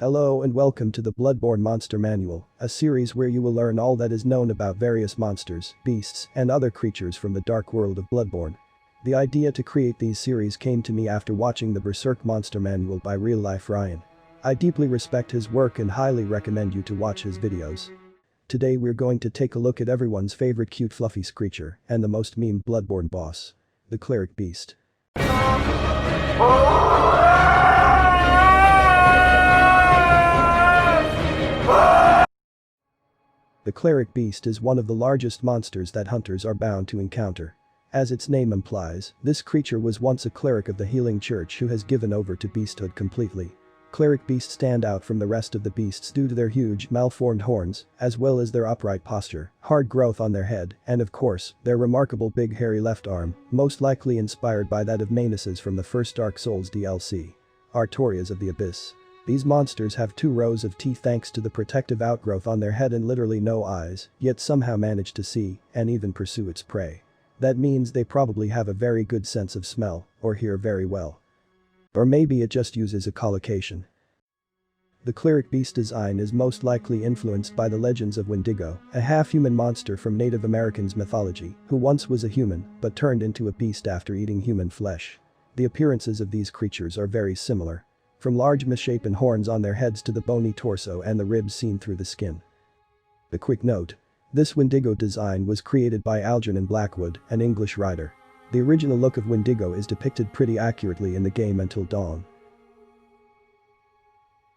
Hello and welcome to the Bloodborne Monster Manual, a series where you will learn all that is known about various monsters, beasts, and other creatures from the dark world of Bloodborne. The idea to create these series came to me after watching the Berserk Monster Manual by RealLifeRyan. I deeply respect his work and highly recommend you to watch his videos. Today we're going to take a look at everyone's favorite cute fluffy screecher and the most memed Bloodborne boss, the Cleric Beast. The Cleric Beast is one of the largest monsters that hunters are bound to encounter. As its name implies, this creature was once a cleric of the healing church who has given over to beasthood completely. Cleric beasts stand out from the rest of the beasts due to their huge, malformed horns, as well as their upright posture, hard growth on their head, and of course, their remarkable big hairy left arm, most likely inspired by that of Manus's from the first Dark Souls DLC. Artorias of the Abyss. These monsters have 2 rows of teeth thanks to the protective outgrowth on their head and literally no eyes, yet somehow manage to see, and even pursue its prey. That means they probably have a very good sense of smell, or hear very well. Or maybe it just uses echolocation. The Cleric Beast design is most likely influenced by the legends of Wendigo, a half-human monster from Native Americans' mythology, who once was a human, but turned into a beast after eating human flesh. The appearances of these creatures are very similar. From large misshapen horns on their heads to the bony torso and the ribs seen through the skin. A quick note. This Wendigo design was created by Algernon Blackwood, an English writer. The original look of Wendigo is depicted pretty accurately in the game Until Dawn.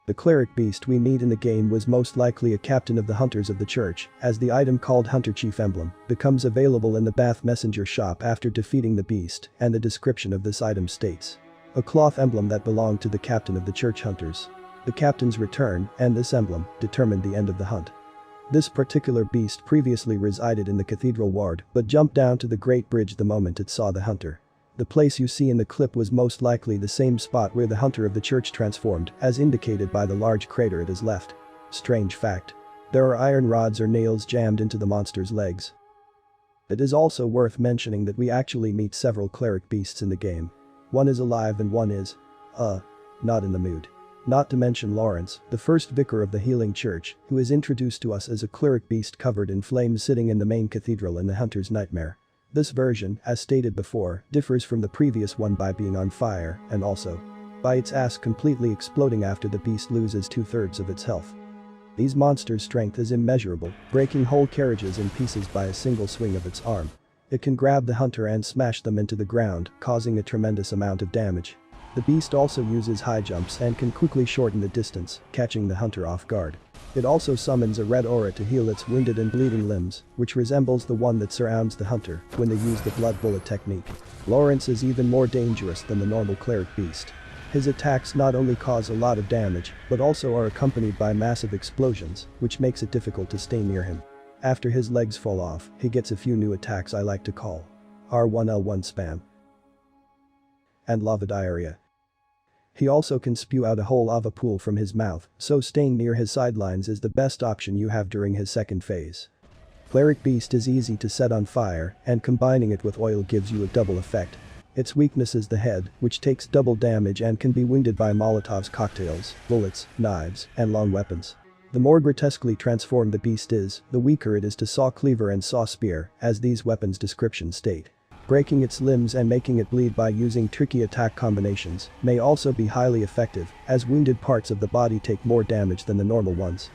The Cleric Beast we meet in the game was most likely a captain of the Hunters of the Church, as the item called Hunter Chief Emblem becomes available in the Bath Messenger shop after defeating the beast, and the description of this item states. A cloth emblem that belonged to the captain of the church hunters. The captain's return, and this emblem, determined the end of the hunt. This particular beast previously resided in the cathedral ward but jumped down to the Great Bridge the moment it saw the hunter. The place you see in the clip was most likely the same spot where the hunter of the church transformed, as indicated by the large crater at his left. Strange fact. There are iron rods or nails jammed into the monster's legs. It is also worth mentioning that we actually meet several cleric beasts in the game. One is alive and one is, not in the mood. Not to mention Lawrence, the first vicar of the healing church, who is introduced to us as a cleric beast covered in flames sitting in the main cathedral in the Hunter's Nightmare. This version, as stated before, differs from the previous one by being on fire, and also by its ass completely exploding after the beast loses 2/3 of its health. These monsters' strength is immeasurable, breaking whole carriages in pieces by a single swing of its arm. It can grab the hunter and smash them into the ground, causing a tremendous amount of damage. The beast also uses high jumps and can quickly shorten the distance, catching the hunter off guard. It also summons a red aura to heal its wounded and bleeding limbs, which resembles the one that surrounds the hunter when they use the blood bullet technique. Lawrence is even more dangerous than the normal cleric beast. His attacks not only cause a lot of damage, but also are accompanied by massive explosions, which makes it difficult to stay near him. After his legs fall off, he gets a few new attacks I like to call R1L1 spam and lava diarrhea. He also can spew out a whole lava pool from his mouth, so staying near his sidelines is the best option you have during his second phase. Cleric Beast is easy to set on fire, and combining it with oil gives you a double effect. Its weakness is the head, which takes double damage and can be wounded by Molotov's cocktails, bullets, knives, and long weapons. The more grotesquely transformed the beast is, the weaker it is to saw cleaver and saw spear, as these weapons' descriptions state. Breaking its limbs and making it bleed by using tricky attack combinations may also be highly effective, as wounded parts of the body take more damage than the normal ones.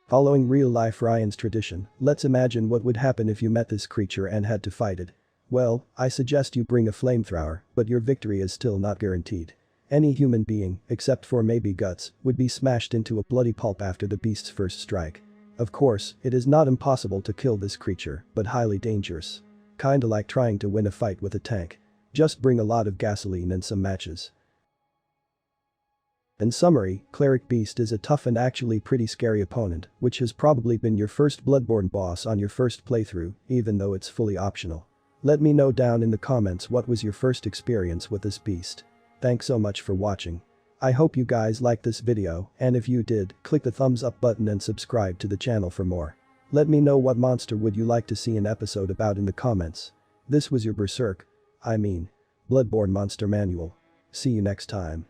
Following RealLifeRyan's tradition, let's imagine what would happen if you met this creature and had to fight it. Well, I suggest you bring a flamethrower, but your victory is still not guaranteed. Any human being, except for maybe Guts, would be smashed into a bloody pulp after the beast's first strike. Of course, it is not impossible to kill this creature, but highly dangerous. Kinda like trying to win a fight with a tank. Just bring a lot of gasoline and some matches. In summary, Cleric Beast is a tough and actually pretty scary opponent, which has probably been your first Bloodborne boss on your first playthrough, even though it's fully optional. Let me know down in the comments what was your first experience with this beast. Thanks so much for watching. I hope you guys liked this video, and if you did, click the thumbs up button and subscribe to the channel for more. Let me know what monster would you like to see an episode about in the comments. This was your Bloodborne Monster Manual. See you next time.